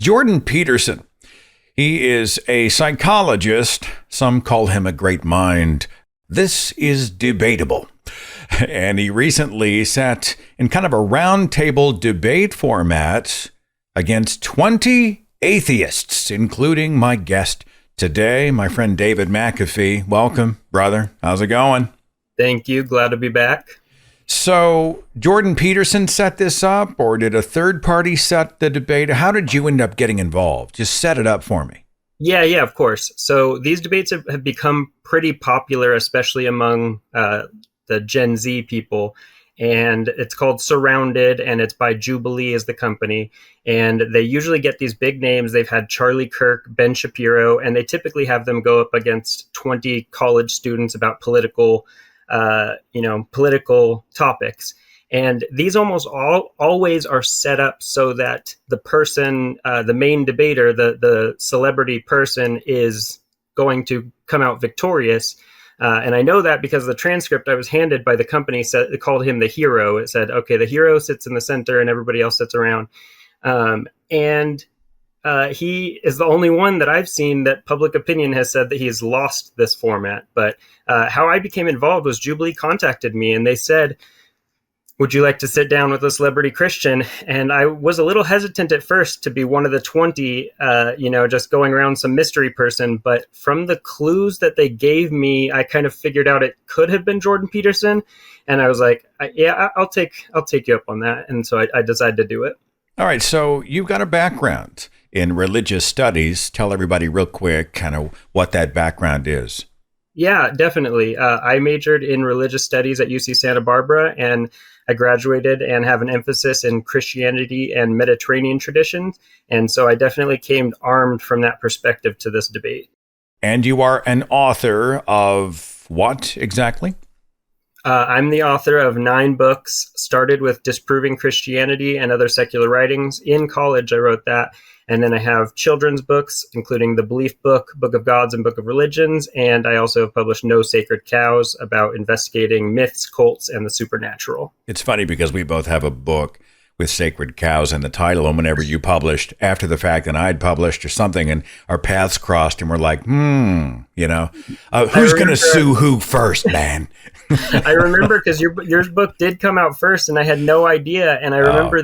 Jordan Peterson. He is a psychologist. Some call him a great mind. This is debatable. And he recently sat in kind of a roundtable debate format against 20 atheists, including my guest today, my friend David McAfee. Welcome, brother. How's it going? Thank you. Glad to be back. So Jordan Peterson set this up, or did a third party set the debate? How did you end up getting involved? Just set it up for me. Yeah, of course. So these debates have become pretty popular, especially among the Gen Z people. And it's called Surrounded, and it's by Jubilee as the company. And they usually get these big names. They've had Charlie Kirk, Ben Shapiro, and they typically have them go up against 20 college students about political topics. And these almost always are set up so that the person, the main debater, the celebrity person is going to come out victorious. And I know that because the transcript I was handed by the company said, it called him the hero. It said, okay, the hero sits in the center and everybody else sits around. And he is the only one that I've seen that public opinion has said that he's lost this format. But how I became involved was Jubilee contacted me and they said, would you like to sit down with a celebrity Christian? And I was a little hesitant at first to be one of the 20, just going around some mystery person. But from the clues that they gave me, I kind of figured out it could have been Jordan Peterson. And I was like, I'll take you up on that. And so I decided to do it. All right. So you've got a background in religious studies. Tell everybody real quick kind of what that background is. Yeah, definitely. I majored in religious studies at UC Santa Barbara, and I graduated and have an emphasis in Christianity and Mediterranean traditions. And so I definitely came armed from that perspective to this debate. And you are an author of what exactly? I'm the author of 9 books, started with Disproving Christianity and Other Secular Writings. In college, I wrote that. And then I have children's books, including the Belief Book, Book of Gods, and Book of Religions. And I also have published No Sacred Cows about investigating myths, cults, and the supernatural. It's funny because we both have a book with sacred cows in the title. And whenever you published after the fact and I'd published or something and our paths crossed and we're like, who's going to sue who first, man? I remember because your book did come out first and I had no idea. And I remember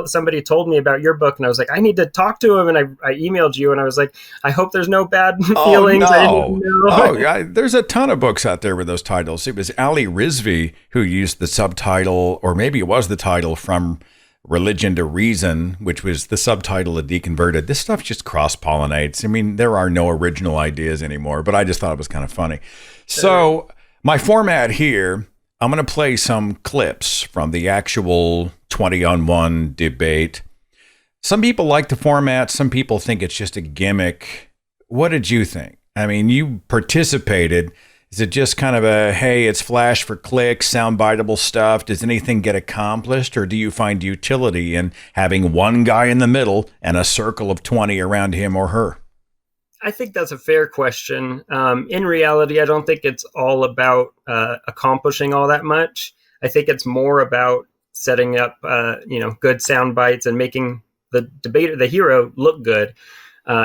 somebody told me about your book and I was like, I need to talk to him. And I emailed you and I was like, I hope there's no bad feelings. There's a ton of books out there with those titles. It was Ali Rizvi who used the subtitle, or maybe it was the title, From Religion to Reason, which was the subtitle of Deconverted. This stuff just cross-pollinates. I mean, there are no original ideas anymore, but I just thought it was kind of funny. So my format here, I'm going to play some clips from the actual 20-on-1 debate. Some people like the format. Some people think it's just a gimmick. What did you think? I mean, you participated. Is it just kind of a, hey, it's flash for clicks, soundbiteable stuff? Does anything get accomplished? Or do you find utility in having one guy in the middle and a circle of 20 around him or her? I think that's a fair question. In reality, I don't think it's all about accomplishing all that much. I think it's more about setting up, good sound bites and making the debater, the hero, look good.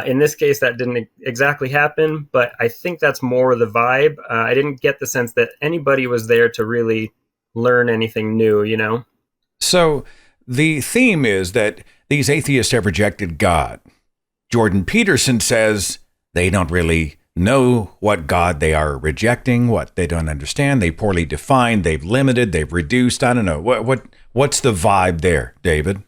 In this case, that didn't exactly happen, but I think that's more the vibe. I didn't get the sense that anybody was there to really learn anything new, So the theme is that these atheists have rejected God. Jordan Peterson says they don't really know what God they are rejecting, what they don't understand. They poorly defined, they've limited, they've reduced. I don't know. What's the vibe there, David?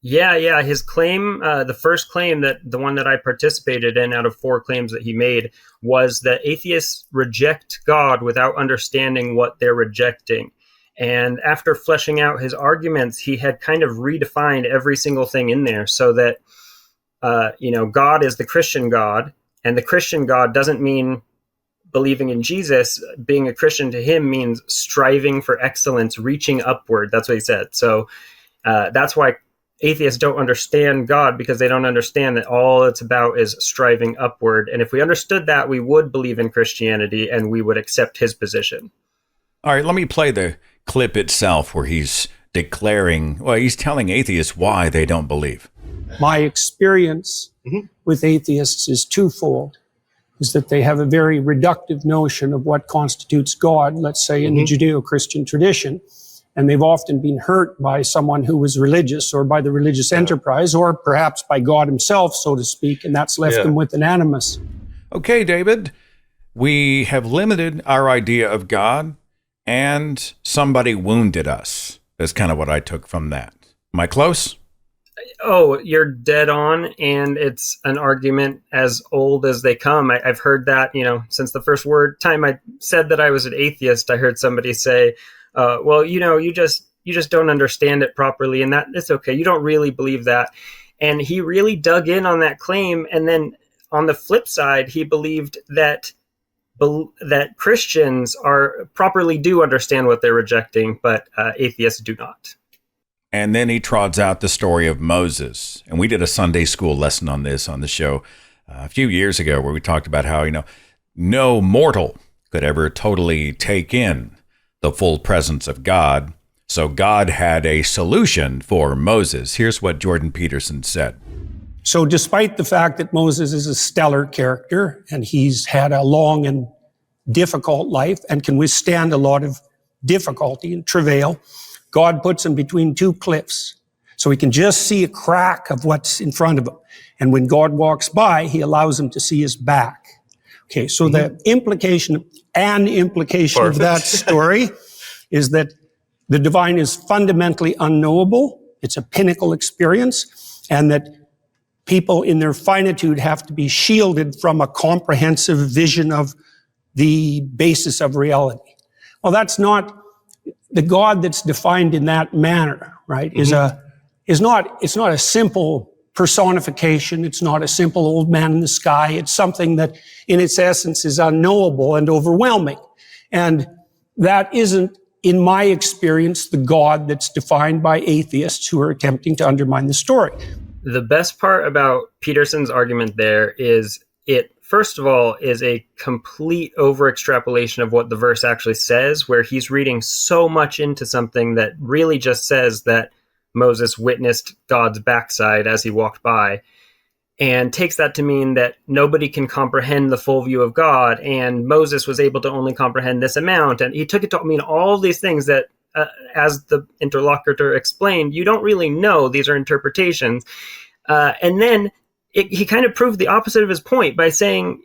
Yeah. His claim, the first claim, that the one that I participated in out of 4 claims that he made, was that atheists reject God without understanding what they're rejecting. And after fleshing out his arguments, he had kind of redefined every single thing in there so that, God is the Christian God, and the Christian God doesn't mean believing in Jesus. Being a Christian to him means striving for excellence, reaching upward. That's what he said. So that's why atheists don't understand God, because they don't understand that all it's about is striving upward. And if we understood that, we would believe in Christianity and we would accept his position. All right, let me play the clip itself where he's declaring, well, he's telling atheists why they don't believe. my experience with atheists is twofold, is that they have a very reductive notion of what constitutes God, let's say in the Judeo-Christian tradition. And they've often been hurt by someone who was religious or by the religious enterprise or perhaps by God himself, so to speak, and that's left them with an animus. Okay, David, we have limited our idea of God and somebody wounded us. That's kind of what I took from that. Am I close? Oh, you're dead on, and it's an argument as old as they come. I've heard that, since the first time I said that I was an atheist, I heard somebody say, well, you just don't understand it properly, and that it's okay. You don't really believe that. And he really dug in on that claim, and then on the flip side, he believed that Christians properly do understand what they're rejecting, but atheists do not. And then he trots out the story of Moses. And we did a Sunday school lesson on this on the show a few years ago where we talked about how, no mortal could ever totally take in the full presence of God. So God had a solution for Moses. Here's what Jordan Peterson said. So despite the fact that Moses is a stellar character and he's had a long and difficult life and can withstand a lot of difficulty and travail, God puts him between two cliffs, so he can just see a crack of what's in front of him. And when God walks by, he allows him to see his back. Okay, so the implication of that story is that the divine is fundamentally unknowable. It's a pinnacle experience, and that people in their finitude have to be shielded from a comprehensive vision of the basis of reality. Well, that's not the God that's defined in that manner, right? It's not a simple personification. It's not a simple old man in the sky. It's something that in its essence is unknowable and overwhelming. And that isn't, in my experience, the God that's defined by atheists who are attempting to undermine the story. The best part about Peterson's argument there is it, first of all, is a complete over-extrapolation of what the verse actually says, where he's reading so much into something that really just says that Moses witnessed God's backside as he walked by, and takes that to mean that nobody can comprehend the full view of God, and Moses was able to only comprehend this amount, and he took it to mean all these things that, as the interlocutor explained, you don't really know. These are interpretations. And then he kind of proved the opposite of his point by saying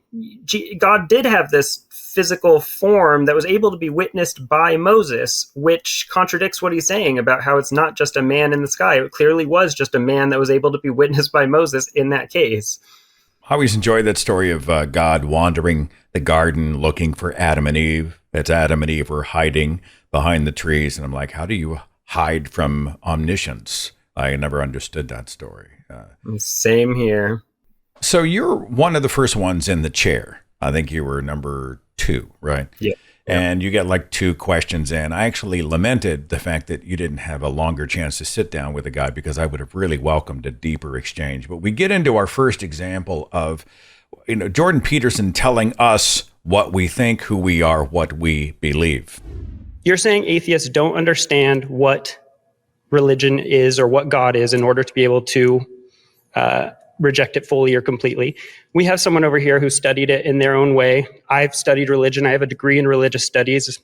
God did have this physical form that was able to be witnessed by Moses, which contradicts what he's saying about how it's not just a man in the sky. It clearly was just a man that was able to be witnessed by Moses in that case. I always enjoyed that story of God wandering the garden looking for Adam and Eve. That's Adam and Eve were hiding behind the trees. And I'm like, how do you hide from omniscience? I never understood that story. Same here. So you're one of the first ones in the chair. I think you were number 2, right? Yeah. And you get like 2 questions in. I actually lamented the fact that you didn't have a longer chance to sit down with a guy because I would have really welcomed a deeper exchange. But we get into our first example of, Jordan Peterson telling us what we think, who we are, what we believe. You're saying atheists don't understand what religion is or what God is in order to be able to reject it fully or completely. We have someone over here who studied it in their own way. I've studied religion. I have a degree in religious studies,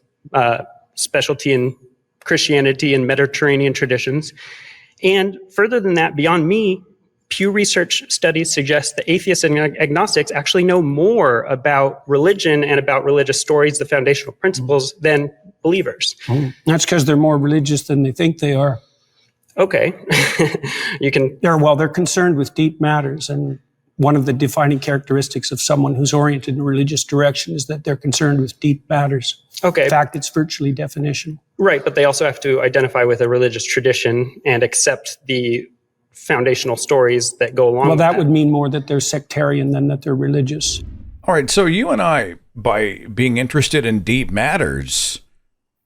specialty in Christianity and Mediterranean traditions. And further than that, beyond me, Pew Research studies suggest that atheists and agnostics actually know more about religion and about religious stories, the foundational principles, than believers. That's because they're more religious than they think they are. Okay. They're concerned with deep matters. And one of the defining characteristics of someone who's oriented in a religious direction is that they're concerned with deep matters. Okay. In fact, it's virtually definitional. Right. But they also have to identify with a religious tradition and accept the foundational stories that go along with that. Well, that would mean more that they're sectarian than that they're religious. All right. So you and I, by being interested in deep matters,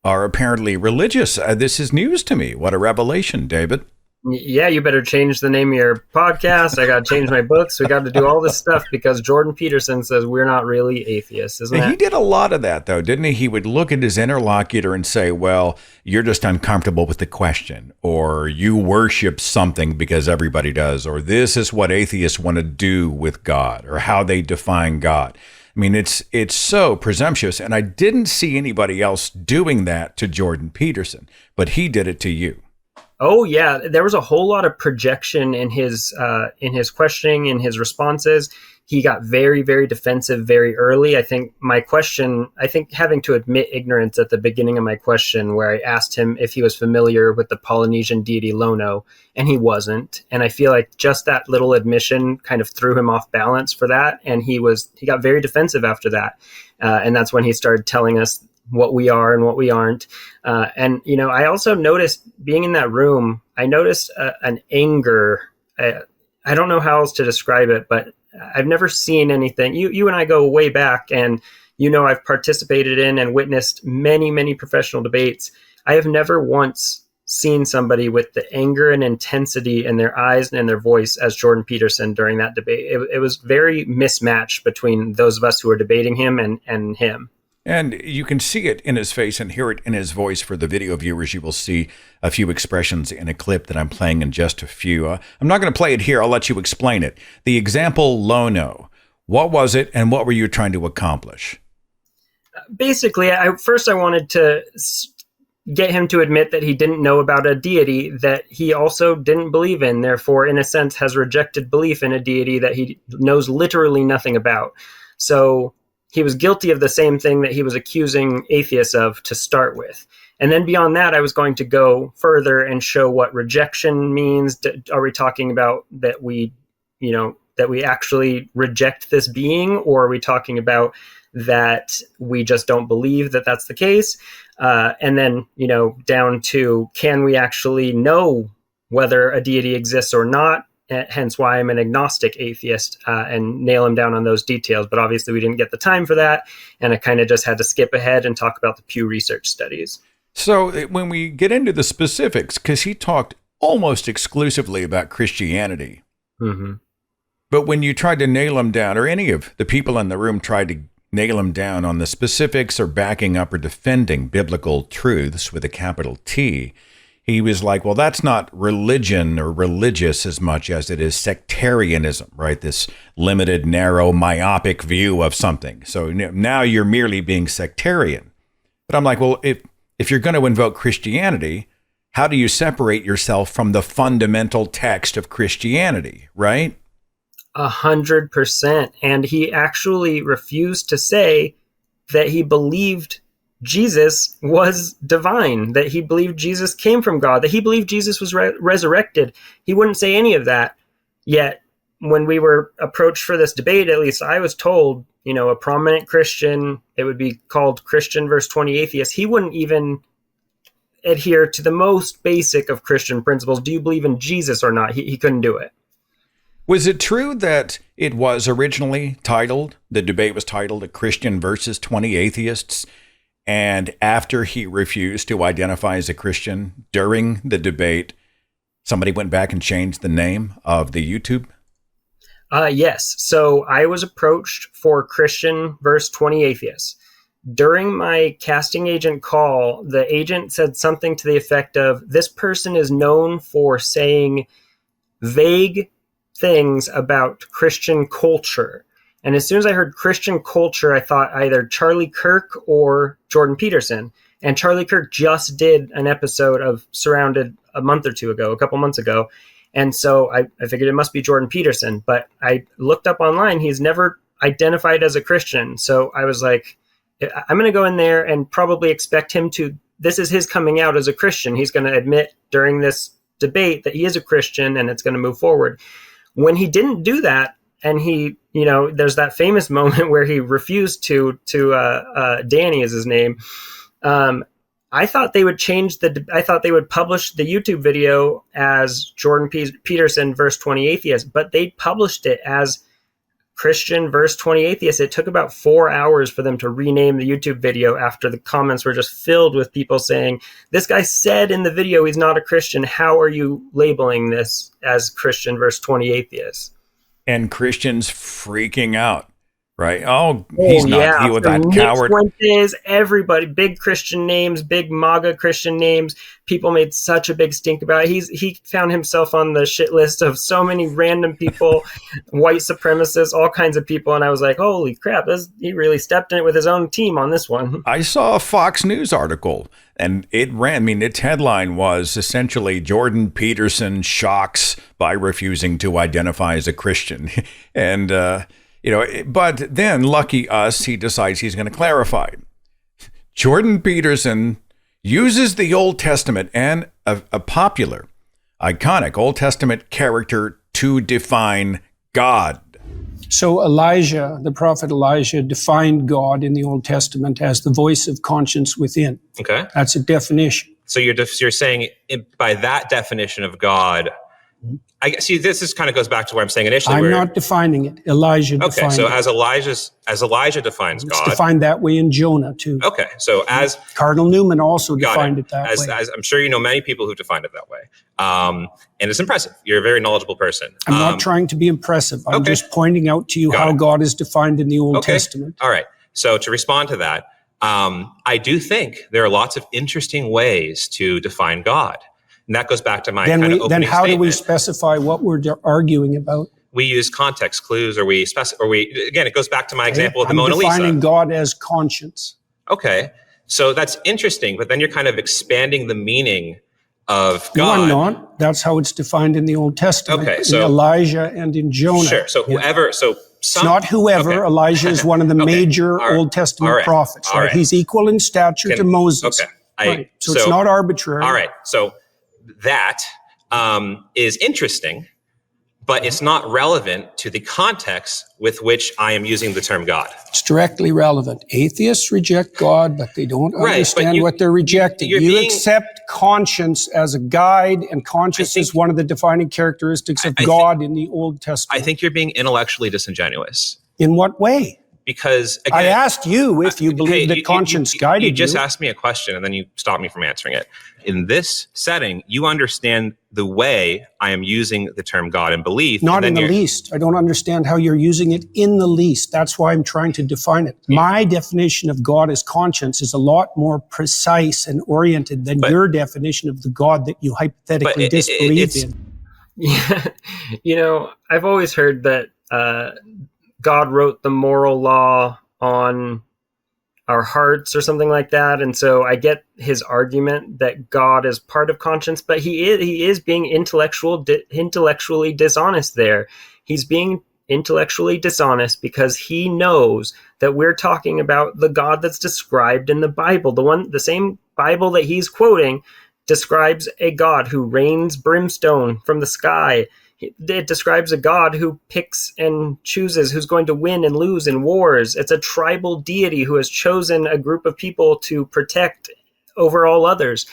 are apparently religious. This is news to me. What a revelation, David. Yeah, you better change the name of your podcast. I got to change my books. We got to do all this stuff because Jordan Peterson says we're not really atheists, isn't He that? did a lot of that, though, didn't he? He would look at his interlocutor and say, well, you're just uncomfortable with the question, or you worship something because everybody does, or this is what atheists want to do with God, or how they define God. I mean, it's so presumptuous, and I didn't see anybody else doing that to Jordan Peterson, but he did it to you. Oh yeah, there was a whole lot of projection in his questioning, in his responses. He got very, very defensive very early. I think having to admit ignorance at the beginning of my question, where I asked him if he was familiar with the Polynesian deity Lono, and he wasn't. And I feel like just that little admission kind of threw him off balance for that, and he got very defensive after that. And that's when he started telling us what we are and what we aren't. And, I also noticed being in that room, I noticed an anger. I don't know how else to describe it, but I've never seen anything. You and I go way back, and, I've participated in and witnessed many, many professional debates. I have never once seen somebody with the anger and intensity in their eyes and in their voice as Jordan Peterson during that debate. It was very mismatched between those of us who were debating him and him. And you can see it in his face and hear it in his voice. For the video viewers, you will see a few expressions in a clip that I'm playing in just a few. I'm not going to play it here. I'll let you explain it. The example, Lono. What was it, and what were you trying to accomplish? Basically, I wanted to get him to admit that he didn't know about a deity that he also didn't believe in, therefore, in a sense, has rejected belief in a deity that he knows literally nothing about. So he was guilty of the same thing that he was accusing atheists of to start with. And then beyond that, I was going to go further and show what rejection means. Are we talking about that we actually reject this being, or are we talking about that we just don't believe that that's the case? And then, down to, can we actually know whether a deity exists or not? Hence why I'm an agnostic atheist, and nail him down on those details. But obviously we didn't get the time for that, and I kind of just had to skip ahead and talk about the Pew Research studies. So when we get into the specifics, because he talked almost exclusively about Christianity, mm-hmm. But when you tried to nail him down, or any of the people in the room tried to nail him down on the specifics or backing up or defending biblical truths with a capital T, he was like, well, that's not religion or religious as much as it is sectarianism, right? This limited, narrow, myopic view of something. So now you're merely being sectarian. But I'm like, well, if you're going to invoke Christianity, how do you separate yourself from the fundamental text of Christianity, right? 100%. And he actually refused to say that he believed Jesus was divine, that he believed Jesus came from God, that he believed Jesus was resurrected. He wouldn't say any of that. Yet, when we were approached for this debate, at least I was told, a prominent Christian, it would be called Christian verse 20 atheist. He wouldn't even adhere to the most basic of Christian principles. Do you believe in Jesus or not? He couldn't do it. Was it true that it was originally titled, the debate was titled, A Christian versus 20 Atheists? And after he refused to identify as a Christian during the debate, somebody went back and changed the name of the YouTube? Yes. So I was approached for Christian verse 20 Atheists. During my casting agent call, the agent said something to the effect of, this person is known for saying vague things about Christian culture. And as soon as I heard Christian culture, I thought either Charlie Kirk or Jordan Peterson. And Charlie Kirk just did an episode of Surrounded a couple months ago. And so I figured it must be Jordan Peterson. But I looked up online. He's never identified as a Christian. So I was like, I'm going to go in there and probably expect him to, this is his coming out as a Christian. He's going to admit during this debate that he is a Christian, and it's going to move forward. When he didn't do that, and he, there's that famous moment where he refused to Danny is his name. I thought they would I thought they would publish the YouTube video as Jordan Peterson verse 20 Atheist, but they published it as Christian verse 20 atheists. It took about 4 hours for them to rename the YouTube video after the comments were just filled with people saying, this guy said in the video he's not a Christian. How are you labeling this as Christian verse 20 atheists? And Christians freaking out. Right. Oh, he's not. Yeah. He was that coward. Fuentes, everybody, big Christian names, big MAGA Christian names. People made such a big stink about it. He found himself on the shit list of so many random people, white supremacists, all kinds of people. And I was like, holy crap, he really stepped in it with his own team on this one. I saw a Fox News article and it ran. I mean, its headline was essentially Jordan Peterson shocks by refusing to identify as a Christian. And, but then, lucky us, he decides he's going to clarify. Jordan Peterson uses the Old Testament and a popular, iconic Old Testament character to define God. So Elijah, the prophet Elijah, defined God in the Old Testament as the voice of conscience within. Okay. That's a definition. So you're saying by that definition of God, I guess this kind of goes back to where I'm saying initially. I'm not defining it. Elijah defined it. Okay, so as Elijah defines God. It's defined that way in Jonah too. Okay, so as Cardinal Newman also defined it that way. As I'm sure you know many people who've defined it that way. And it's impressive. You're a very knowledgeable person. I'm not trying to be impressive. I'm just pointing out to you how God is defined in the Old Testament. All right. So to respond to that, I do think there are lots of interesting ways to define God. And that goes back to my kind of opening Then how statement. do we specify what we're arguing about? We use context clues, again, it goes back to my example of the Mona Lisa. I'm defining God as conscience. Okay. So that's interesting, but then you're kind of expanding the meaning of God. No, I'm not. That's how it's defined in the Old Testament. Okay, so in Elijah and in Jonah. Sure. So whoever, it's not whoever. Okay. Elijah is one of the major Old Testament prophets. Right? He's equal in stature to Moses. Okay. So it's not arbitrary. All right. So that is interesting, but it's not relevant to the context with which I am using the term God. It's directly relevant. Atheists reject God, but they don't understand what they're rejecting. You accept conscience as a guide, and conscience is one of the defining characteristics of God in the Old Testament. I think you're being intellectually disingenuous. In what way? Because again, I asked you if you believe that conscience guided you. You just asked me a question and then you stopped me from answering it. In this setting, you understand the way I am using the term God and belief. Not in the least. I don't understand how you're using it in the least. That's why I'm trying to define it. My definition of God as conscience is a lot more precise and oriented than your definition of the God that you hypothetically disbelieve in. Yeah. I've always heard that God wrote the moral law on our hearts or something like that. And so I get his argument that God is part of conscience, but he is being intellectually dishonest there. He's being intellectually dishonest because he knows that we're talking about the God that's described in the Bible. The same Bible that he's quoting describes a God who rains brimstone from the sky. It describes a God who picks and chooses who's going to win and lose in wars. It's a tribal deity who has chosen a group of people to protect over all others.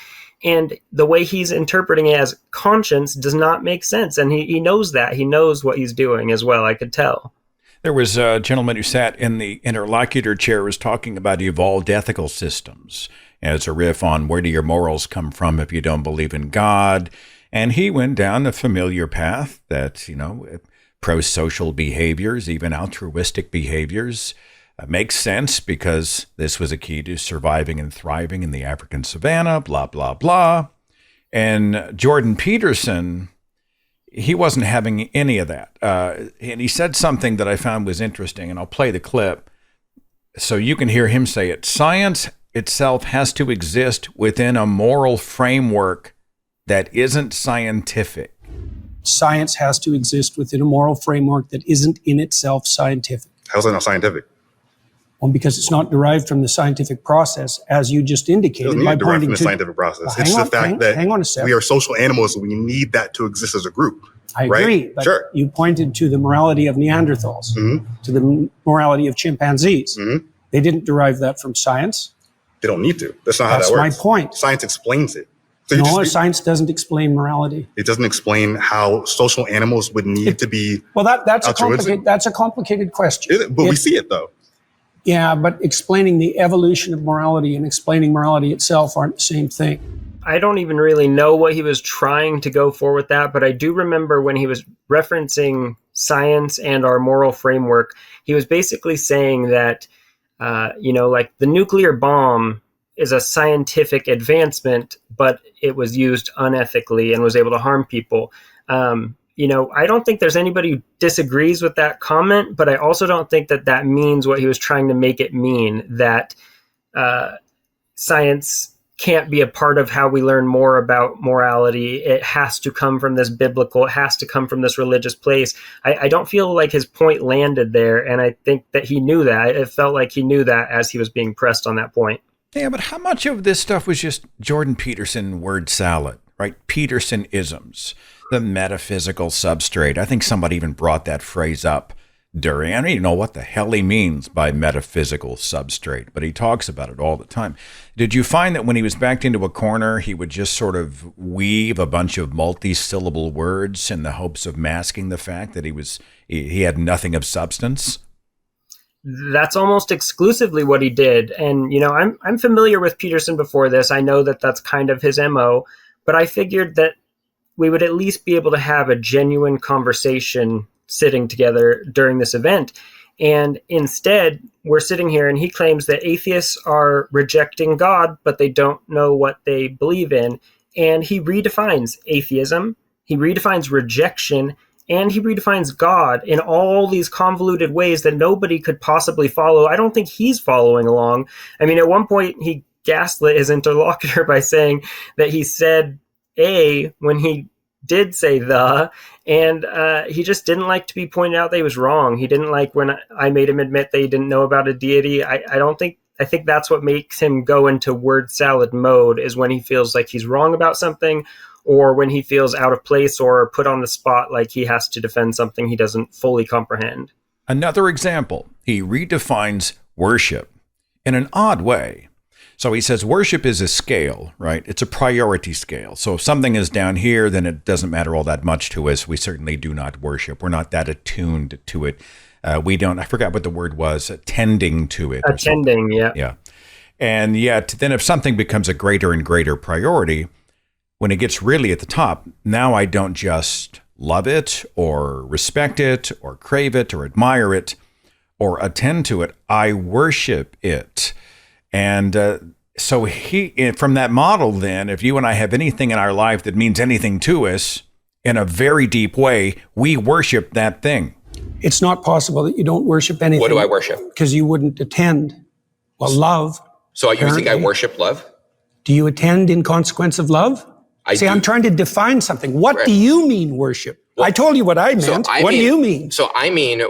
And the way he's interpreting it as conscience does not make sense. And he knows that. He knows what he's doing as well, I could tell. There was a gentleman who sat in the interlocutor chair was talking about evolved ethical systems as a riff on where do your morals come from if you don't believe in God. And he went down the familiar path that, pro-social behaviors, even altruistic behaviors, makes sense because this was a key to surviving and thriving in the African savannah, blah, blah, blah. And Jordan Peterson, he wasn't having any of that. And he said something that I found was interesting, and I'll play the clip so you can hear him say it. Science itself has to exist within a moral framework that isn't scientific. Science has to exist within a moral framework that isn't in itself scientific. How's that not scientific? Well, because it's not derived from the scientific process, as you just indicated. It doesn't need to derive from the scientific process. It's the fact that we are social animals, and we need that to exist as a group. I agree, but you pointed to the morality of Neanderthals, to the morality of chimpanzees. They didn't derive that from science. They don't need to. That's not how that works. That's my point. Science explains it. No, science doesn't explain morality. It doesn't explain how social animals would need to be. Well, that's a complicated question. But we see it though. Yeah, but explaining the evolution of morality and explaining morality itself aren't the same thing. I don't even really know what he was trying to go for with that, but I do remember when he was referencing science and our moral framework, he was basically saying that, like the nuclear bomb is a scientific advancement, but it was used unethically and was able to harm people. I don't think there's anybody who disagrees with that comment, but I also don't think that means what he was trying to make it mean, that science can't be a part of how we learn more about morality. It has to come from this biblical, it has to come from this religious place. I don't feel like his point landed there, and I think that he knew that. It felt like he knew that as he was being pressed on that point. Yeah, but how much of this stuff was just Jordan Peterson word salad, right? Peterson-isms, the metaphysical substrate. I think somebody even brought that phrase up during, I don't even know what the hell he means by metaphysical substrate, but he talks about it all the time. Did you find that when he was backed into a corner, he would just sort of weave a bunch of multi-syllable words in the hopes of masking the fact that he had nothing of substance? That's almost exclusively what he did. And, I'm familiar with Peterson before this. I know that that's kind of his MO, but I figured that we would at least be able to have a genuine conversation sitting together during this event. And instead, we're sitting here and he claims that atheists are rejecting God, but they don't know what they believe in. And he redefines atheism, he redefines rejection, and he redefines God in all these convoluted ways that nobody could possibly follow. I don't think he's following along. I mean, at one point, he gaslit his interlocutor by saying that he said A when he did say the, and he just didn't like to be pointed out that he was wrong. He didn't like when I made him admit that he didn't know about a deity. I think that's what makes him go into word salad mode, is when he feels like he's wrong about something, or when he feels out of place or put on the spot like he has to defend something he doesn't fully comprehend. Another example, he redefines worship in an odd way. So he says worship is a scale, right? It's a priority scale. So if something is down here, then it doesn't matter all that much to us. We certainly do not worship. We're not that attuned to it. We don't, I forgot what the word was, attending to it. Attending, yeah. Yeah. And yet, then if something becomes a greater and greater priority, when it gets really at the top, now I don't just love it or respect it or crave it or admire it or attend to it. I worship it. And so he, from that model, then, if you and I have anything in our life that means anything to us in a very deep way, we worship that thing. It's not possible that you don't worship anything. What do I worship? Because you wouldn't attend. Well, love. So you think I worship love? Do you attend in consequence of love? I'm trying to define something. What do you mean worship? Well, I told you what I meant. What do you mean? So I mean,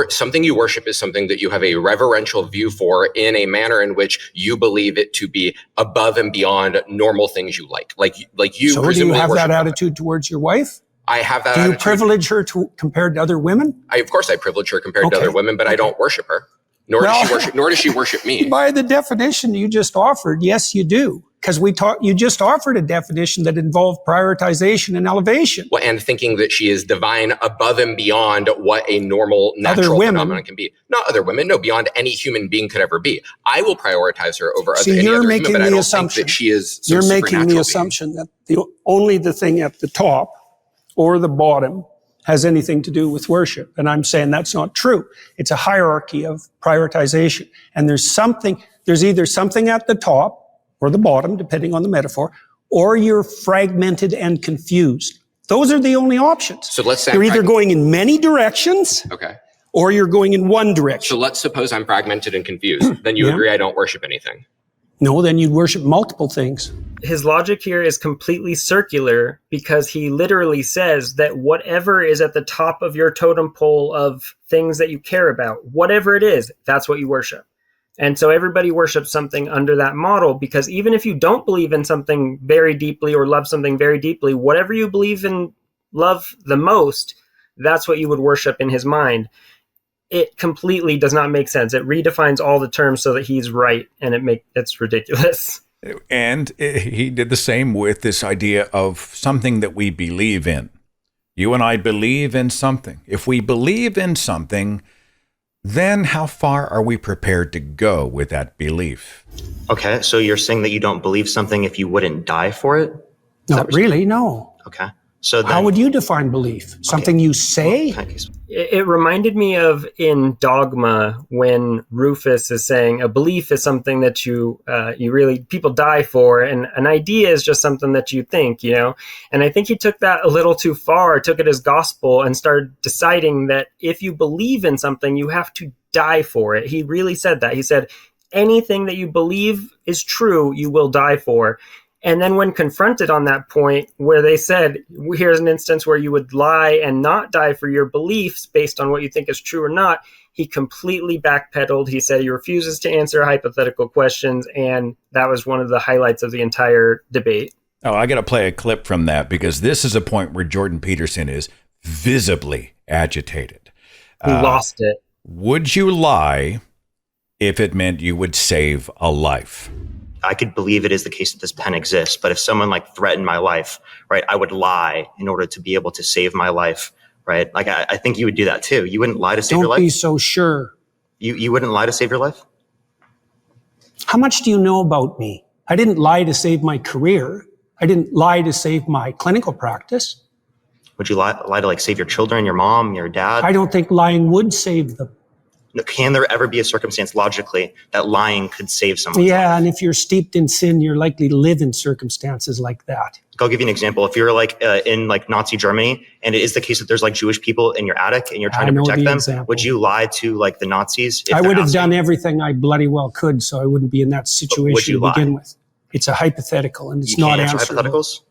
something you worship is something that you have a reverential view for in a manner in which you believe it to be above and beyond normal things you like. Like you. So do you have that attitude towards your wife? I have that. Do you privilege her compared to other women? Of course, I privilege her compared to other women, but I don't worship her. Nor does she worship me. By the definition you just offered, yes, you do. Because you just offered a definition that involved prioritization and elevation. Well, and thinking that she is divine above and beyond what a normal natural phenomenon can be. Not other women, no, beyond any human being could ever be. I will prioritize her over any other women, but I don't think that she is so You're making the assumption that only the thing at the top or the bottom has anything to do with worship. And I'm saying that's not true. It's a hierarchy of prioritization. And there's either something at the top or the bottom, depending on the metaphor, or you're fragmented and confused. Those are the only options. So let's say you're either going in many directions, or you're going in one direction. So let's suppose I'm fragmented and confused. Then you agree I don't worship anything. No, then you'd worship multiple things. His logic here is completely circular, because he literally says that whatever is at the top of your totem pole of things that you care about, whatever it is, that's what you worship. And so everybody worships something under that model, because even if you don't believe in something very deeply or love something very deeply, whatever you believe in, love the most, that's what you would worship in his mind. It completely does not make sense. It redefines all the terms so that he's right, and it's ridiculous. And he did the same with this idea of something that we believe in. You and I believe in something. If we believe in something, then how far are we prepared to go with that belief? Okay, so you're saying that you don't believe something if you wouldn't die for it? Not really, no. Okay. So then, how would you define belief? Something you say? Well, it reminded me of in Dogma when Rufus is saying a belief is something that you really people die for, and an idea is just something that you think, And I think he took that a little too far, took it as gospel, and started deciding that if you believe in something, you have to die for it. He really said that. He said anything that you believe is true, you will die for. And then when confronted on that point where they said, here's an instance where you would lie and not die for your beliefs based on what you think is true or not, he completely backpedaled. He said he refuses to answer hypothetical questions. And that was one of the highlights of the entire debate. Oh, I got to play a clip from that because this is a point where Jordan Peterson is visibly agitated. He lost it. Would you lie if it meant you would save a life? I could believe it is the case that this pen exists, but if someone threatened my life, right, I would lie in order to be able to save my life, right? I think you would do that too. You wouldn't lie to save your life. Don't be so sure. You wouldn't lie to save your life? How much do you know about me? I didn't lie to save my career. I didn't lie to save my clinical practice. Would you lie to save your children, your mom, your dad? I don't think lying would save them. Can there ever be a circumstance logically that lying could save someone? Yeah, and if you're steeped in sin, you're likely to live in circumstances like that. I'll give you an example. If you're in Nazi Germany, and it is the case that there's Jewish people in your attic and you're trying to protect them, example. Would you lie to the Nazis? I would have done everything I bloody well could, so I wouldn't be in that situation to begin with. It's a hypothetical, and it's not answerable. Hypotheticals?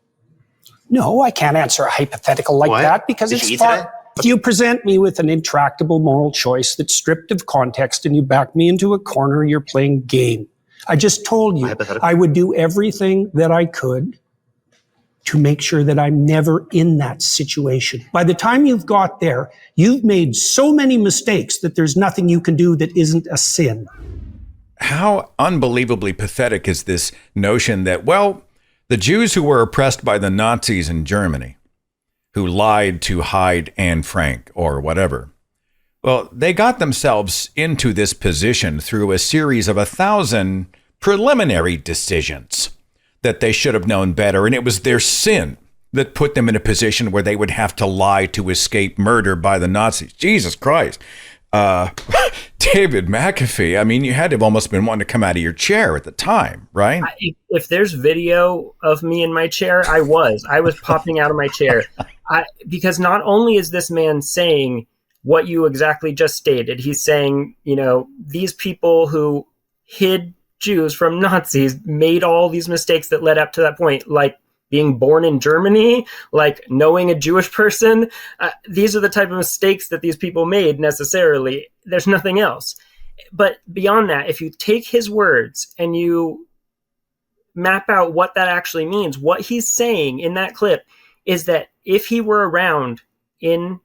No, I can't answer a hypothetical like that because it's far. If you present me with an intractable moral choice that's stripped of context and you back me into a corner, you're playing game. I just told you I would do everything that I could to make sure that I'm never in that situation. By the time you've got there, you've made so many mistakes that there's nothing you can do that isn't a sin. How unbelievably pathetic is this notion that, the Jews who were oppressed by the Nazis in Germany, who lied to hide Anne Frank or whatever. Well, they got themselves into this position through a series of 1,000 preliminary decisions that they should have known better. And it was their sin that put them in a position where they would have to lie to escape murder by the Nazis. Jesus Christ. David McAfee, I mean, you had to have almost been wanting to come out of your chair at the time, right? If there's video of me in my chair, I was popping out of my chair. Because not only is this man saying what you exactly just stated, he's saying, these people who hid Jews from Nazis made all these mistakes that led up to that point, like being born in Germany, like knowing a Jewish person. These are the type of mistakes that these people made necessarily. There's nothing else. But beyond that, if you take his words and you map out what that actually means, what he's saying in that clip is that if he were around in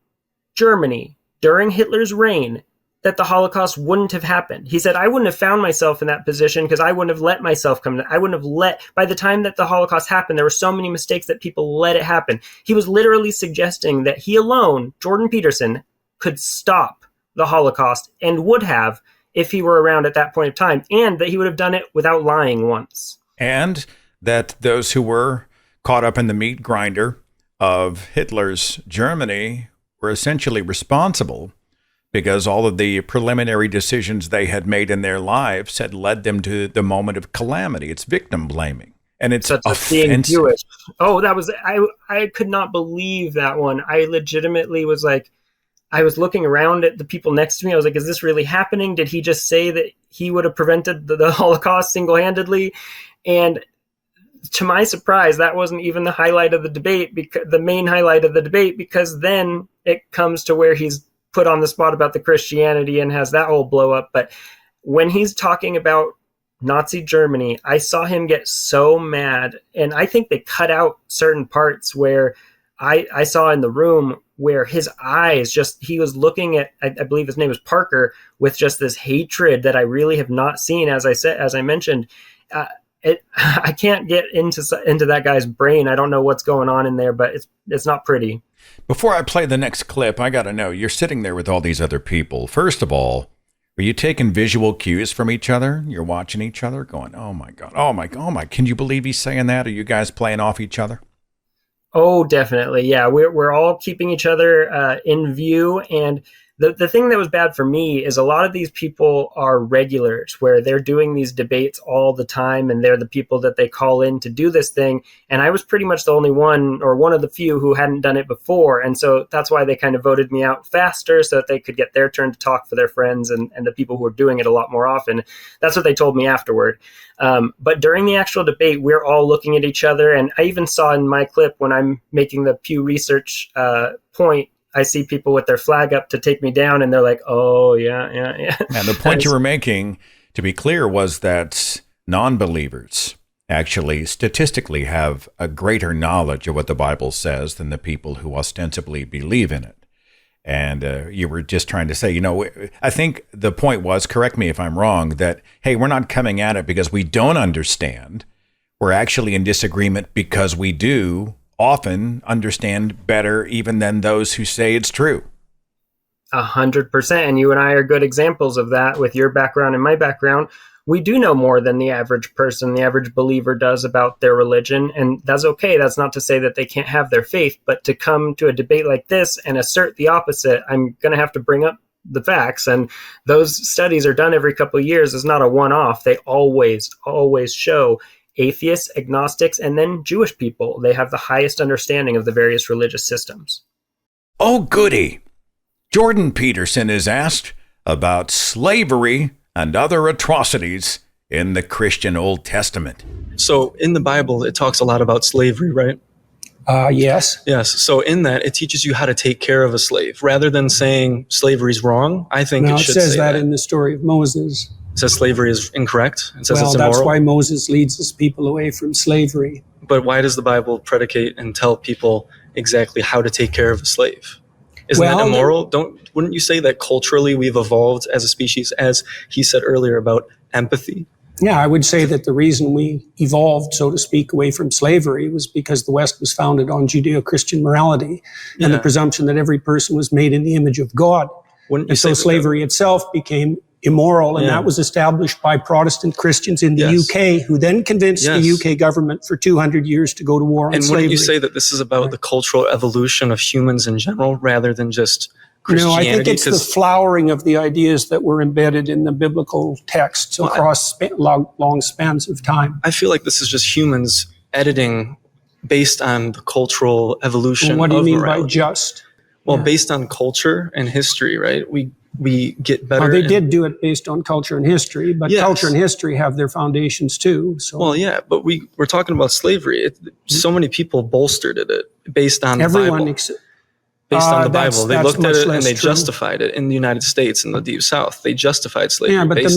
Germany during Hitler's reign, that the Holocaust wouldn't have happened. He said, I wouldn't have found myself in that position because I wouldn't have let myself by the time that the Holocaust happened, there were so many mistakes that people let it happen. He was literally suggesting that he alone, Jordan Peterson, could stop the Holocaust and would have if he were around at that point of time, and that he would have done it without lying once. And that those who were caught up in the meat grinder of Hitler's Germany were essentially responsible because all of the preliminary decisions they had made in their lives had led them to the moment of calamity. It's victim blaming. And it's offensive. Jewish. Oh, that was, I could not believe that one. I legitimately was like, I was looking around at the people next to me. I was like, is this really happening? Did he just say that he would have prevented the Holocaust single-handedly? And to my surprise, that wasn't even the highlight of the debate, the main highlight of the debate, because then it comes to where he's put on the spot about the Christianity and has that whole blow up. But when he's talking about Nazi Germany, I saw him get so mad. And I think they cut out certain parts where I saw in the room where his eyes he was looking at, I believe his name was Parker, with just this hatred that I really have not seen, as I mentioned. I can't get into that guy's brain. I don't know what's going on in there, but it's not pretty. Before I play the next clip, I got to know, you're sitting there with all these other people. First of all, are you taking visual cues from each other? You're watching each other going, oh my God, oh my, can you believe he's saying that? Are you guys playing off each other? Oh, definitely. Yeah, we're all keeping each other in view. And the thing that was bad for me is a lot of these people are regulars, where they're doing these debates all the time, and they're the people that they call in to do this thing. And I was pretty much the only one, or one of the few, who hadn't done it before. And so that's why they kind of voted me out faster, so that they could get their turn to talk for their friends and the people who are doing it a lot more often. That's what they told me afterward. But during the actual debate, we're all looking at each other. And I even saw in my clip, when I'm making the Pew Research point, I see people with their flag up to take me down, and they're like, oh, yeah. And the point you were making, to be clear, was that non-believers actually statistically have a greater knowledge of what the Bible says than the people who ostensibly believe in it. And you were just trying to say, I think the point was, correct me if I'm wrong, that, hey, we're not coming at it because we don't understand. We're actually in disagreement because we do often understand better even than those who say it's true. 100%. And you and I are good examples of that. With your background and my background, we do know more than the average person, the average believer does about their religion. And that's okay. That's not to say that they can't have their faith, but to come to a debate like this and assert the opposite, I'm going to have to bring up the facts. And those studies are done every couple of years. It's not a one-off. They always show atheists, agnostics, and then Jewish people, they have the highest understanding of the various religious systems. Oh, goody. Jordan Peterson is asked about slavery and other atrocities in the Christian Old Testament. So in the Bible, it talks a lot about slavery, right? Yes. Yes. So in that, it teaches you how to take care of a slave. Rather than saying slavery is wrong, I think it should say that. It says that in the story of Moses. It says slavery is incorrect. It says it's immoral. That's why Moses leads his people away from slavery. But why does the Bible predicate and tell people exactly how to take care of a slave? Isn't that immoral? Wouldn't you say that culturally we've evolved as a species, as he said earlier about empathy? Yeah, I would say that the reason we evolved, so to speak, away from slavery was because the West was founded on Judeo-Christian morality and the presumption that every person was made in the image of God. And so slavery itself became immoral, and that was established by Protestant Christians in the UK, who then convinced the UK government for 200 years to go to war on slavery. And wouldn't you say that this is about the cultural evolution of humans in general, rather than just Christianity? No, I think it's the flowering of the ideas that were embedded in the biblical texts across long spans of time. I feel like this is just humans editing based on the cultural evolution of morality. What do you mean by just? Well, based on culture and history, right? We get better. They did do it based on culture and history, but culture and history have their foundations too. So. Well, yeah, but we're talking about slavery. So many people bolstered it based on the Bible. Based on the Bible. They looked at it and they justified it in the United States and the Deep South. They justified slavery. Yeah, but the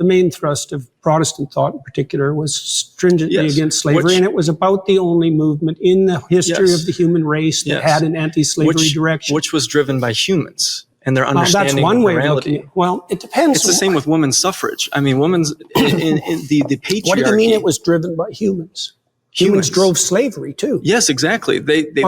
main thrust of Protestant thought in particular was stringently against slavery, and it was about the only movement in the history of the human race that had an anti-slavery direction. Which was driven by humans and their understanding of morality. Well, it depends. It's the same with women's suffrage. I mean, women's in the patriarchy. What do you mean it was driven by humans? Humans drove slavery too. Yes, exactly.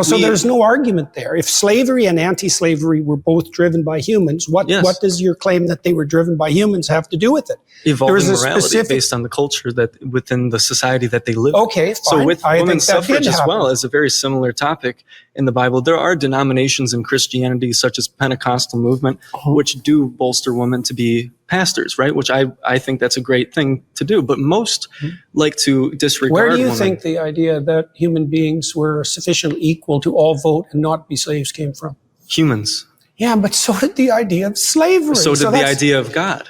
So there's no argument there. If slavery and anti-slavery were both driven by humans, what does your claim that they were driven by humans have to do with it? Evolving morality based on the culture that within the society that they live in. Okay, fine. So with women's suffrage as well is a very similar topic in the Bible. There are denominations in Christianity, such as Pentecostal movement, which do bolster women to be pastors, right? Which I think that's a great thing to do. But most like to disregard women. Where do you women. think the idea that human beings were sufficiently equal to all vote and not be slaves came from? Humans. Yeah, but so did the idea of slavery. So did the idea of God.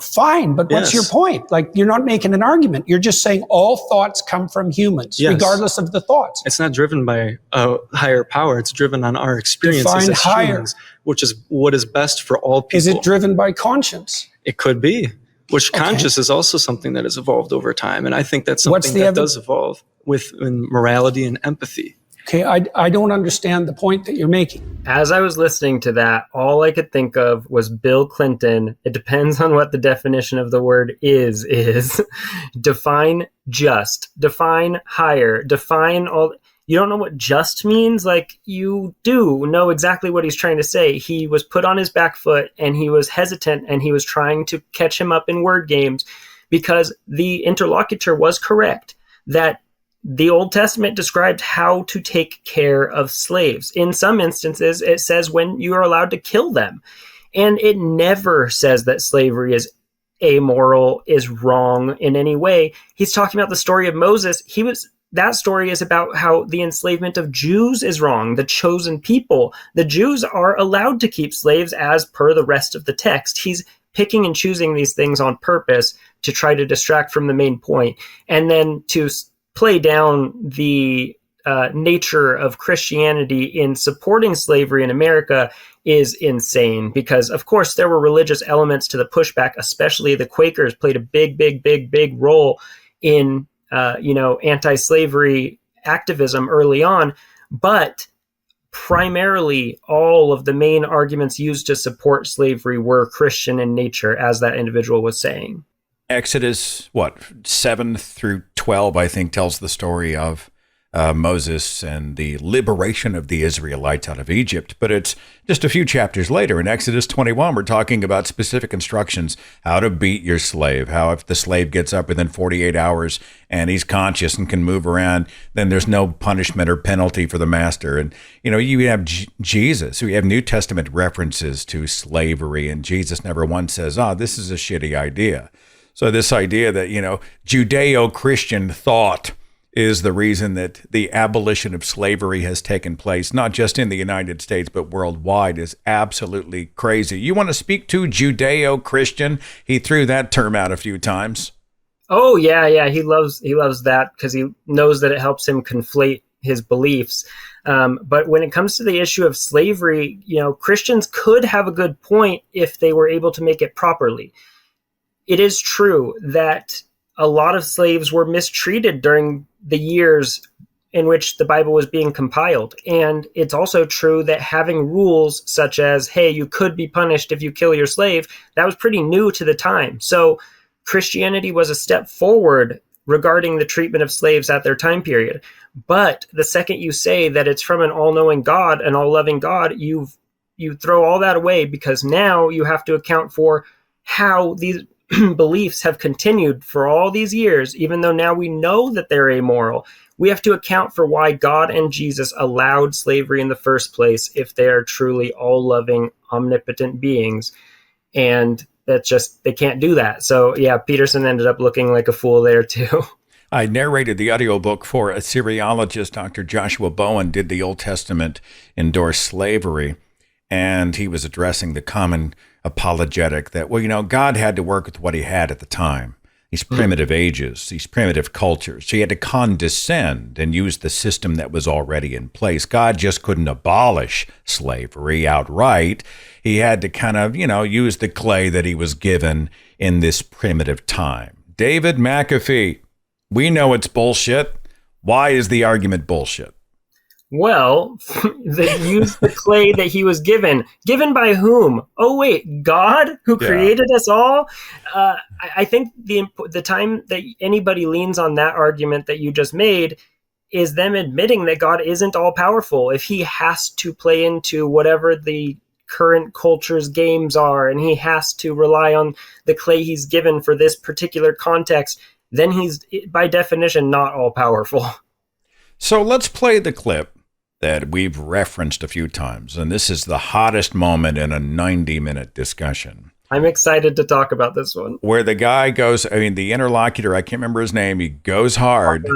Fine, but what's your point? Like, you're not making an argument. You're just saying all thoughts come from humans, regardless of the thoughts. It's not driven by a higher power. It's driven on our experiences as humans, which is what is best for all people. Is it driven by conscience? It could be, which conscience is also something that has evolved over time. And I think that's something that does evolve in morality and empathy. Okay, I don't understand the point that you're making. As I was listening to that, all I could think of was Bill Clinton. It depends on what the definition of the word is. Define just, define higher, define all. You don't know what just means? Like, you do know exactly what he's trying to say. He was put on his back foot and he was hesitant and he was trying to catch him up in word games because the interlocutor was correct that the Old Testament described how to take care of slaves. In some instances, it says when you are allowed to kill them. And it never says that slavery is amoral, is wrong in any way. He's talking about the story of Moses. That story is about how the enslavement of Jews is wrong, the chosen people. The Jews are allowed to keep slaves as per the rest of the text. He's picking and choosing these things on purpose to try to distract from the main point, and then to play down the nature of Christianity in supporting slavery in America is insane because, of course, there were religious elements to the pushback, especially the Quakers played a big role in anti-slavery activism early on, but primarily all of the main arguments used to support slavery were Christian in nature, as that individual was saying. Exodus, 7 through 12, I think, tells the story of Moses and the liberation of the Israelites out of Egypt. But it's just a few chapters later in Exodus 21, we're talking about specific instructions, how to beat your slave, how if the slave gets up within 48 hours and he's conscious and can move around, then there's no punishment or penalty for the master. And, you have Jesus, we have New Testament references to slavery, and Jesus never once says, this is a shitty idea. So this idea that, Judeo-Christian thought is the reason that the abolition of slavery has taken place, not just in the United States, but worldwide, is absolutely crazy. You want to speak to Judeo-Christian? He threw that term out a few times. Oh, yeah. He loves that because he knows that it helps him conflate his beliefs. But when it comes to the issue of slavery, Christians could have a good point if they were able to make it properly. It is true that a lot of slaves were mistreated during the years in which the Bible was being compiled. And it's also true that having rules such as, hey, you could be punished if you kill your slave, that was pretty new to the time. So Christianity was a step forward regarding the treatment of slaves at their time period. But the second you say that it's from an all-knowing God, an all-loving God, you throw all that away because now you have to account for how these beliefs have continued for all these years, even though now we know that they're amoral. We have to account for why God and Jesus allowed slavery in the first place if they are truly all-loving, omnipotent beings. And that's just, they can't do that. So yeah, Peterson ended up looking like a fool there too. I narrated the audiobook for a Syriologist, Dr. Joshua Bowen, did the Old Testament endorse slavery, and he was addressing the common apologetic that, God had to work with what he had at the time. These primitive ages, these primitive cultures. So he had to condescend and use the system that was already in place. God just couldn't abolish slavery outright. He had to kind of, use the clay that he was given in this primitive time. David McAfee, we know it's bullshit. Why is the argument bullshit? Well, they used the clay that he was given. Given by whom? Oh, wait, God who created us all? I think the time that anybody leans on that argument that you just made is them admitting that God isn't all powerful. If he has to play into whatever the current culture's games are, and he has to rely on the clay he's given for this particular context, then he's by definition not all powerful. So let's play the clip that we've referenced a few times, and this is the hottest moment in a 90-minute discussion. I'm excited to talk about this one. Where the guy goes, the interlocutor, I can't remember his name, he goes hard.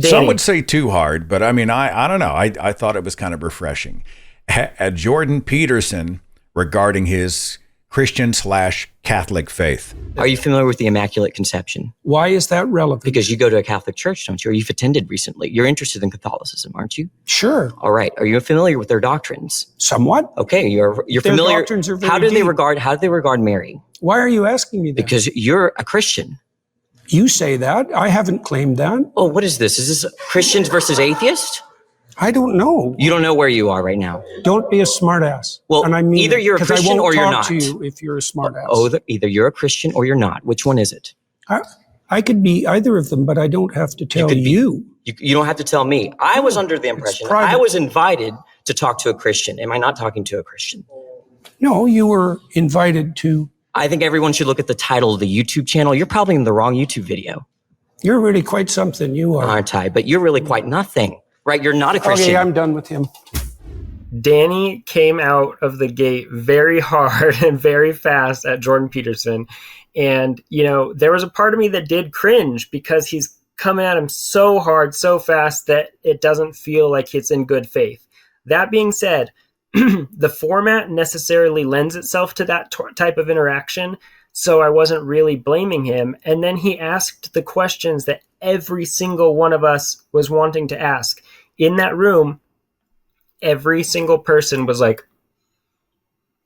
Some would say too hard, but I don't know. I thought it was kind of refreshing. At Jordan Peterson regarding his Christian/Catholic faith. Are you familiar with the Immaculate Conception? Why is that relevant? Because you go to a Catholic church, don't you? Or you've attended recently. You're interested in Catholicism, aren't you? Sure. All right. Are you familiar with their doctrines? Somewhat. Okay. You're their familiar. Doctrines are very how do they deep. regard Mary? Why are you asking me that? Because you're a Christian. You say that. I haven't claimed that. Oh, what is this? Is this Christians versus atheists? I don't know. You don't know where you are right now. Don't be a smartass. Well, and I mean, either you're a Christian or you're not. I won't talk to you if you're a smartass. Either you're a Christian or you're not. Which one is it? I could be either of them, but I don't have to tell you. You don't have to tell me. I was under the impression I was invited to talk to a Christian. Am I not talking to a Christian? No, you were invited to. I think everyone should look at the title of the YouTube channel. You're probably in the wrong YouTube video. You're really quite something, you are. Aren't I? But you're really quite nothing, right? You're not a Christian. Okay, I'm done with him. Danny came out of the gate very hard and very fast at Jordan Peterson. And, there was a part of me that did cringe because he's coming at him so hard, so fast that it doesn't feel like it's in good faith. That being said, the format necessarily lends itself to that type of interaction. So I wasn't really blaming him. And then he asked the questions that every single one of us was wanting to ask. In that room, every single person was like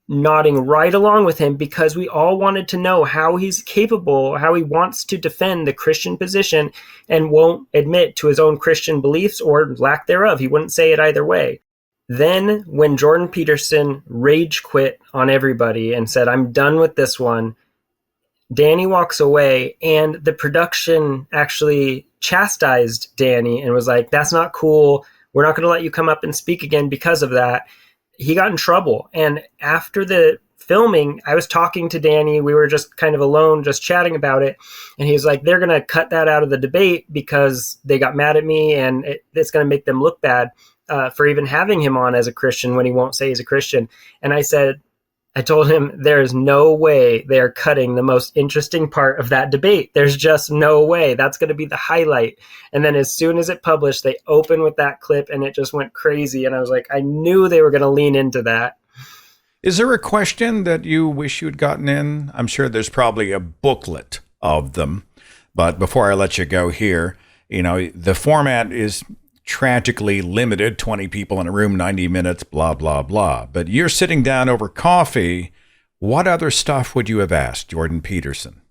nodding right along with him because we all wanted to know how he's capable, how he wants to defend the Christian position and won't admit to his own Christian beliefs or lack thereof. He wouldn't say it either way. Then when Jordan Peterson rage quit on everybody and said, I'm done with this one, Danny walks away, and the production actually chastised Danny and was like, that's not cool. We're not going to let you come up and speak again because of that. He got in trouble. And after the filming, I was talking to Danny. We were just kind of alone, just chatting about it. And he was like, they're going to cut that out of the debate because they got mad at me and it's going to make them look bad for even having him on as a Christian when he won't say he's a Christian. And I told him there is no way they are cutting the most interesting part of that debate. There's just no way. That's going to be the highlight. And then as soon as it published, they opened with that clip and it just went crazy. And I was like, I knew they were going to lean into that. Is there a question that you wish you'd gotten in? I'm sure there's probably a booklet of them. But before I let you go here, the format is tragically limited, 20 people in a room, 90 minutes, blah, blah, blah. But you're sitting down over coffee. What other stuff would you have asked Jordan Peterson?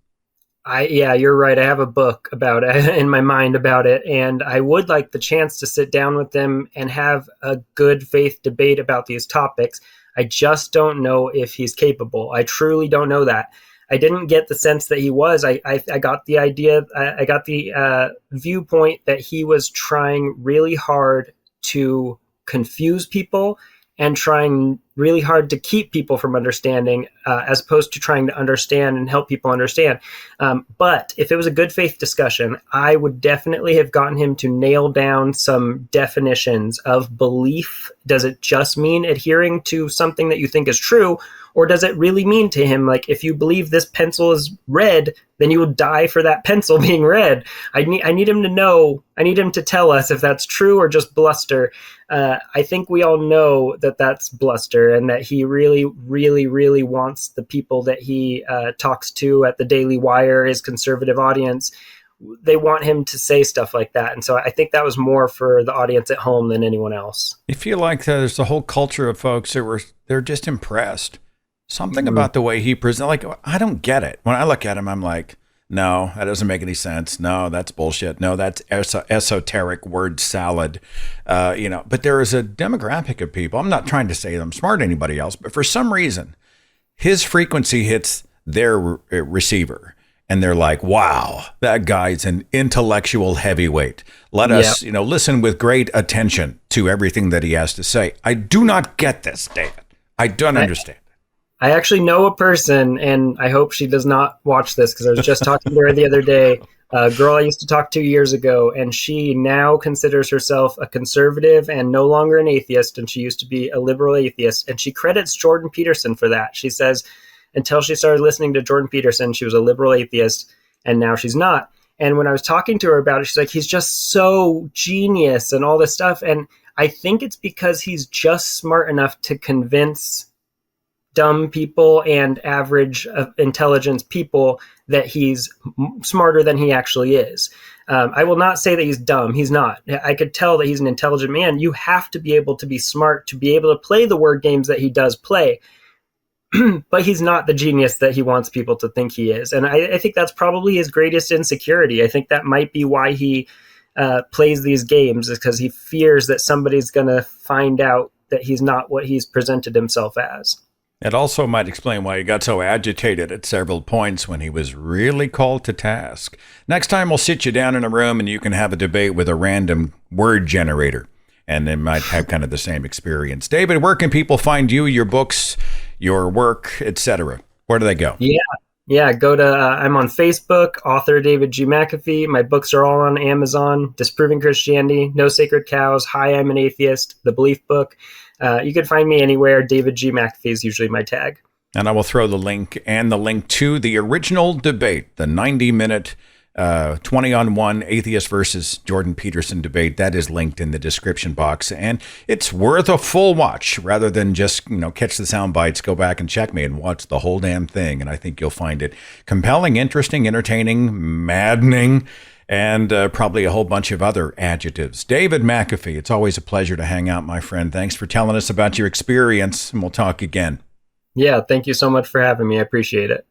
Yeah, you're right. I have a book about it in my mind about it. And I would like the chance to sit down with them and have a good faith debate about these topics. I just don't know if he's capable. I truly don't know that. I didn't get the sense that he was. I got the idea. I got the viewpoint that he was trying really hard to confuse people and trying really hard to keep people from understanding, as opposed to trying to understand and help people understand. But if it was a good faith discussion, I would definitely have gotten him to nail down some definitions of belief. Does it just mean adhering to something that you think is true? Or does it really mean to him, like, if you believe this pencil is red, then you will die for that pencil being red? I need him to know. I need him to tell us if that's true or just bluster. I think we all know that that's bluster and that he really, really, really wants the people that he talks to at the Daily Wire, his conservative audience. They want him to say stuff like that. And so I think that was more for the audience at home than anyone else. I feel like there's a whole culture of folks they're just impressed. Something about the way he presents, like, I don't get it. When I look at him, I'm like, no, that doesn't make any sense. No, that's bullshit. No, that's esoteric word salad. But there is a demographic of people. I'm not trying to say I'm smart than anybody else, but for some reason, his frequency hits their receiver. And they're like, wow, that guy's an intellectual heavyweight. Let us, listen with great attention to everything that he has to say. I do not get this, David. I don't understand. I actually know a person, and I hope she does not watch this because I was just talking to her the other day, a girl I used to talk to years ago, and she now considers herself a conservative and no longer an atheist, and she used to be a liberal atheist, and she credits Jordan Peterson for that. She says until she started listening to Jordan Peterson, she was a liberal atheist, and now she's not. And when I was talking to her about it, she's like, he's just so genius and all this stuff, and I think it's because he's just smart enough to convince dumb people and average intelligence people that he's smarter than he actually is. I will not say that he's dumb. He's not. I could tell that he's an intelligent man. You have to be able to be smart to be able to play the word games that he does play. But he's not the genius that he wants people to think he is. And I think that's probably his greatest insecurity. I think that might be why he plays these games is because he fears that somebody's going to find out that he's not what he's presented himself as. It also might explain why he got so agitated at several points when he was really called to task. Next time we'll sit you down in a room and you can have a debate with a random word generator, and they might have kind of the same experience. David, where can people find you, your books, your work, etc.? Where do they go? Yeah, go to, I'm on Facebook, author David G. McAfee. My books are all on Amazon, Disproving Christianity, No Sacred Cows, Hi, I'm an Atheist, The Belief Book. You can find me anywhere. David G. McAfee is usually my tag. And I will throw the link to the original debate, the 90-minute 20-on-1 Atheist versus Jordan Peterson debate. That is linked in the description box, and it's worth a full watch rather than just catch the sound bites. Go back and check me and watch the whole damn thing, and I think you'll find it compelling, interesting, entertaining, maddening, and probably a whole bunch of other adjectives. David McAfee, it's always a pleasure to hang out, my friend. Thanks for telling us about your experience, and we'll talk again. Yeah, thank you so much for having me. I appreciate it.